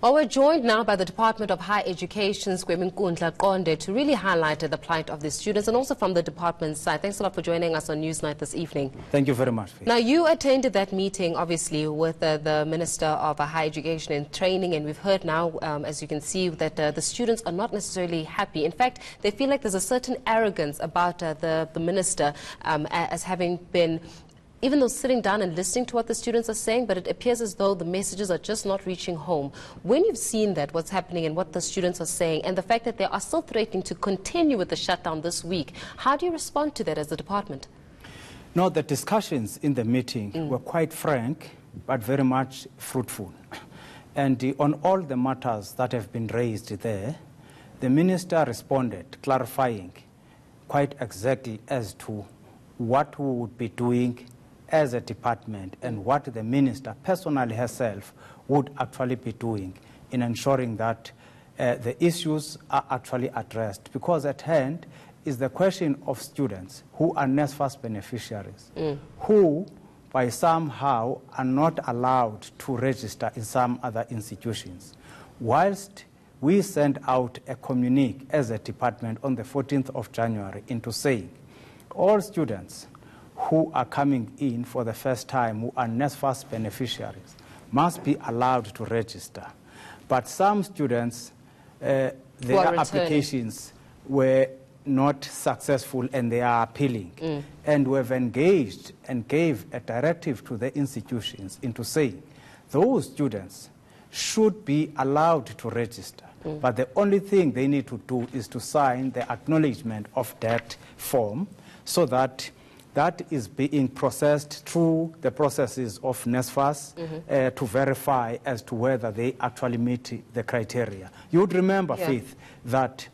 Well, we're joined now by the Department of Higher Education's Gwebinkundla, Qonde, to really highlight the plight of the students, and also from the department's side. Thanks a lot for joining us on Newsnight this evening. Thank you very much. Now, you attended that meeting, obviously, with the Minister of Higher Education and Training, and we've heard now, as you can see, that the students are not necessarily happy. In fact, they feel like there's a certain arrogance about the Minister as having been, even though sitting down and listening to what the students are saying, but it appears as though the messages are just not reaching home. When you've seen that, what's happening and what the students are saying, and the fact that they are still threatening to continue with the shutdown this week, how do you respond to that as a department? No, the discussions in the meeting were quite frank, but very much fruitful. And on all the matters that have been raised there, the minister responded, clarifying quite exactly as to what we would be doing as a department and what the minister personally herself would actually be doing in ensuring that the issues are actually addressed. Because at hand is the question of students who are NSFAS beneficiaries, who by somehow are not allowed to register in some other institutions. Whilst we sent out a communique as a department on the 14th of January into saying all students who are coming in for the first time, who are NSFAS beneficiaries, must be allowed to register. But some students, their applications were not successful and they are appealing. And we have engaged and gave a directive to the institutions into saying those students should be allowed to register. But the only thing they need to do is to sign the acknowledgement of that form, so that that is being processed through the processes of NSFAS to verify as to whether they actually meet the criteria. You would remember, Faith, that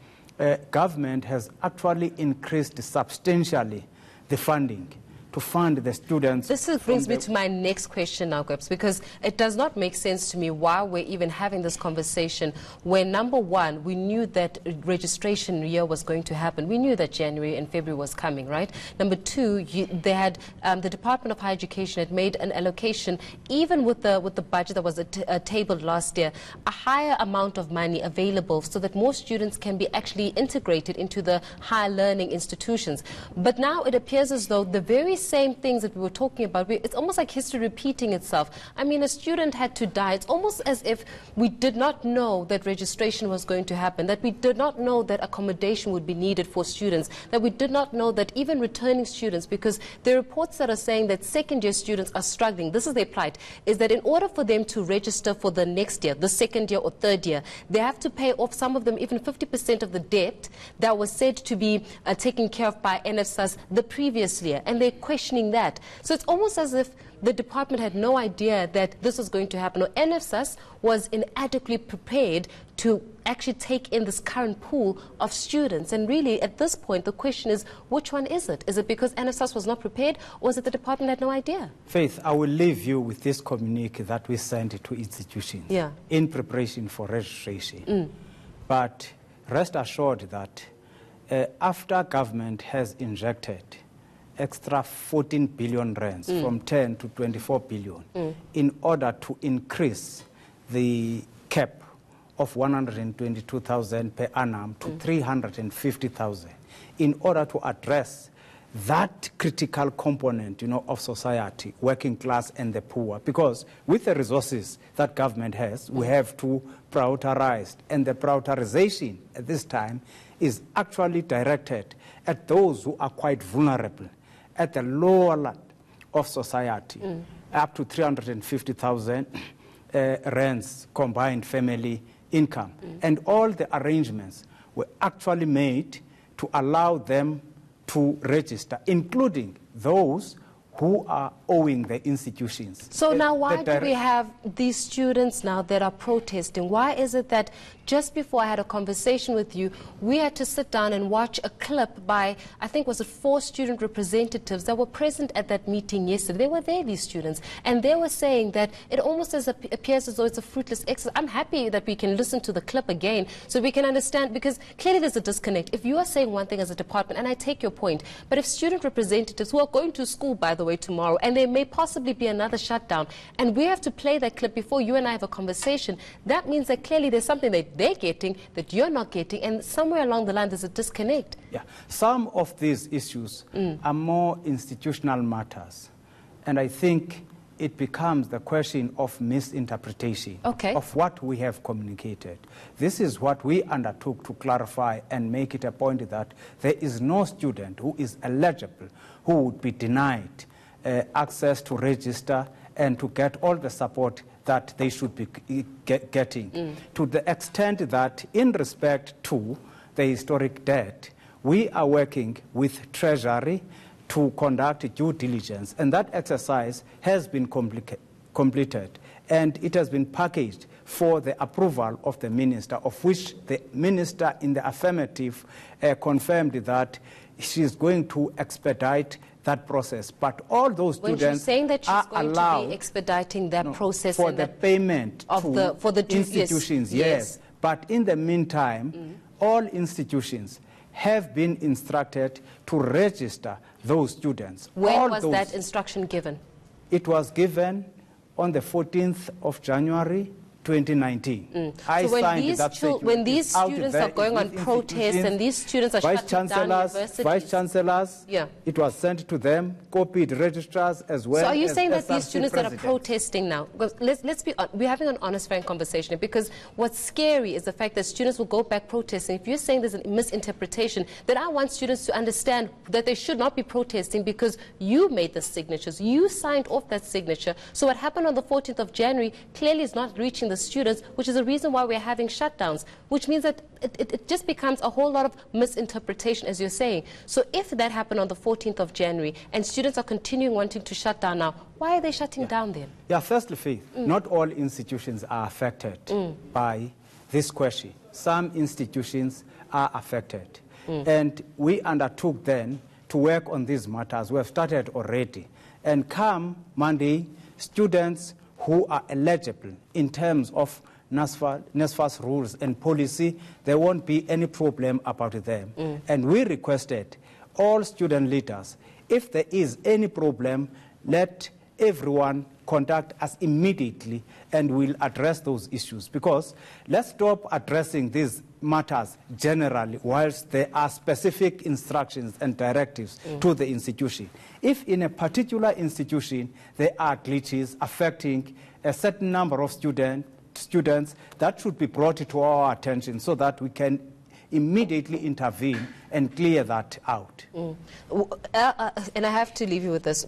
government has actually increased substantially the funding to fund the students. This brings me to my next question now, Gwebs, because it does not make sense to me why we're even having this conversation when, number one, we knew that registration year was going to happen. We knew that January and February was coming, right? Number two, they had, the Department of Higher Education had made an allocation, even with the budget that was tabled last year, a higher amount of money available so that more students can be actually integrated into the higher learning institutions. But now it appears as though the very same things that we were talking about, it's almost like history repeating itself. I mean, a student had to die. It's almost as if we did not know that registration was going to happen, that we did not know that accommodation would be needed for students, that we did not know that even returning students, because there are reports that are saying that second-year students are struggling. This is their plight, is that in order for them to register for the next year, the second year or third year, they have to pay off, some of them even 50% of the debt that was said to be taken care of by NSFAS the previous year. And they're questioning that. So it's almost as if the department had no idea that this was going to happen, or NSFAS was inadequately prepared to actually take in this current pool of students. And really, at this point, the question is, which one is it? Is it because NSFAS was not prepared, or is it the department had no idea? Faith, I will leave you with this communique that we sent to institutions in preparation for registration. But rest assured that after government has injected extra 14 billion rands from 10 to 24 billion in order to increase the cap of 122,000 per annum to 350,000 in order to address that critical component, of society, working class and the poor. Because with the resources that government has, we have to prioritize. And the prioritization at this time is actually directed at those who are quite vulnerable, at the lower level of society, up to 350,000 rands combined family income. And all the arrangements were actually made to allow them to register, including those who are owing the institutions. So now why do we have these students now that are protesting? Why is it that just before I had a conversation with you, we had to sit down and watch a clip by, I think was it 4 student representatives that were present at that meeting yesterday. They were there, these students, and they were saying that it almost appears as though it's a fruitless exercise. I'm happy that we can listen to the clip again so we can understand, because clearly there's a disconnect. If you are saying one thing as a department, and I take your point, but if student representatives who are going to school, by the way, away tomorrow, and there may possibly be another shutdown, and we have to play that clip before you and I have a conversation. That means that clearly there's something that they're getting that you're not getting, and somewhere along the line there's a disconnect. Yeah, some of these issues are more institutional matters, and I think it becomes the question of misinterpretation of what we have communicated. This is what we undertook to clarify and make it a point that there is no student who is eligible who would be denied access to register and to get all the support that they should be getting. To the extent that in respect to the historic debt, we are working with Treasury to conduct due diligence, and that exercise has been completed, and it has been packaged for the approval of the minister, of which the minister in the affirmative confirmed that she is going to expedite that process. But all those students when she's saying that she's going allowed to be expediting that process for the payment of the institutions, yes. But in the meantime, all institutions have been instructed to register those students. When was that instruction given? It was given on the 14th of January 2019. I so signed that statement. When these students are going on protest and these students are shutting down universities, Vice Chancellors, it was sent to them, copied registrars as well. So are you as saying that these SRC students that are protesting now, let's be we're having an honest, frank conversation, because what's scary is the fact that students will go back protesting. If you're saying there's a misinterpretation, then I want students to understand that they should not be protesting because you made the signatures, you signed off that signature. So what happened on the 14th of January clearly is not reaching the students, which is the reason why we're having shutdowns, which means that it just becomes a whole lot of misinterpretation, as you're saying. So if that happened on the 14th of January and students are continuing wanting to shut down now, why are they shutting down then? Yeah, firstly, Faith, not all institutions are affected by this question. Some institutions are affected. And we undertook then to work on these matters. We have started already. And come Monday, students who are eligible in terms of NSFAS rules and policy, there won't be any problem about them. And we requested all student leaders, if there is any problem, let everyone contact us immediately and we'll address those issues. Because let's stop addressing these matters generally whilst there are specific instructions and directives to the institution. If in a particular institution there are glitches affecting a certain number of students, that should be brought to our attention so that we can immediately intervene and clear that out. And I have to leave you with this.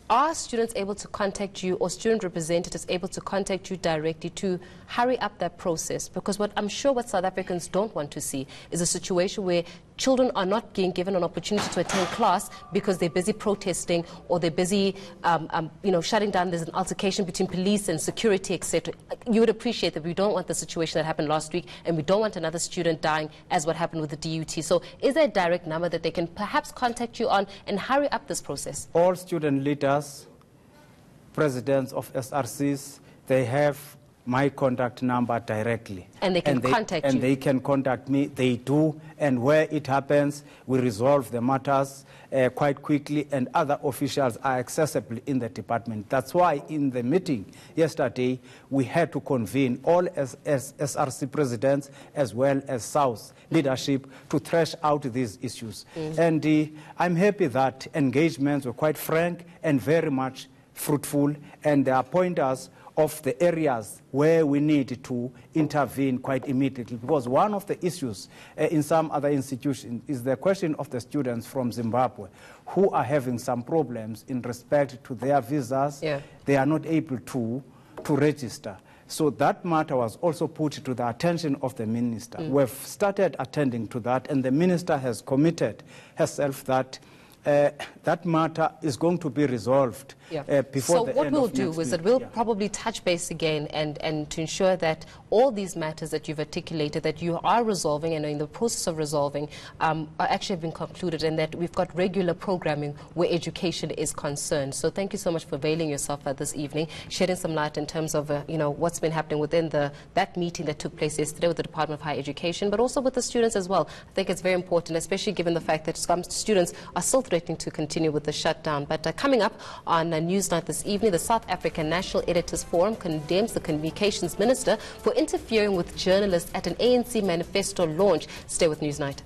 Are students able to contact you, or student representatives able to contact you directly to hurry up that process? Because what I'm sure what South Africans don't want to see is a situation where children are not being given an opportunity to attend class because they're busy protesting or they're busy shutting down. There's an altercation between police and security, etc. You would appreciate that we don't want the situation that happened last week, and we don't want another student dying as what happened with the DUT. So is there a direct number that they can perhaps contact you on and hurry up this process? All student leaders, presidents of SRCs, they have my contact number directly. And they can contact you? And they can contact me. They do. And where it happens, we resolve the matters quite quickly, and other officials are accessible in the department. That's why in the meeting yesterday, we had to convene all as SRC presidents as well as South leadership to thresh out these issues. And I'm happy that engagements were quite frank and very much fruitful, and there are pointers of the areas where we need to intervene quite immediately. Because one of the issues in some other institutions is the question of the students from Zimbabwe who are having some problems in respect to their visas. They are not able to register. So that matter was also put to the attention of the minister. We've started attending to that, and the minister has committed herself that that matter is going to be resolved before the end of next week. So what we'll do is that we'll probably touch base again and to ensure that all these matters that you've articulated, that you are resolving and are in the process of resolving, are actually have been concluded, and that we've got regular programming where education is concerned. So thank you so much for availing yourself this evening, shedding some light in terms of what's been happening within that meeting that took place yesterday with the Department of Higher Education, but also with the students as well. I think it's very important, especially given the fact that some students are still threatening to continue with the shutdown. But coming up on Newsnight this evening, the South African National Editors Forum condemns the Communications Minister for interfering with journalists at an ANC manifesto launch. Stay with Newsnight.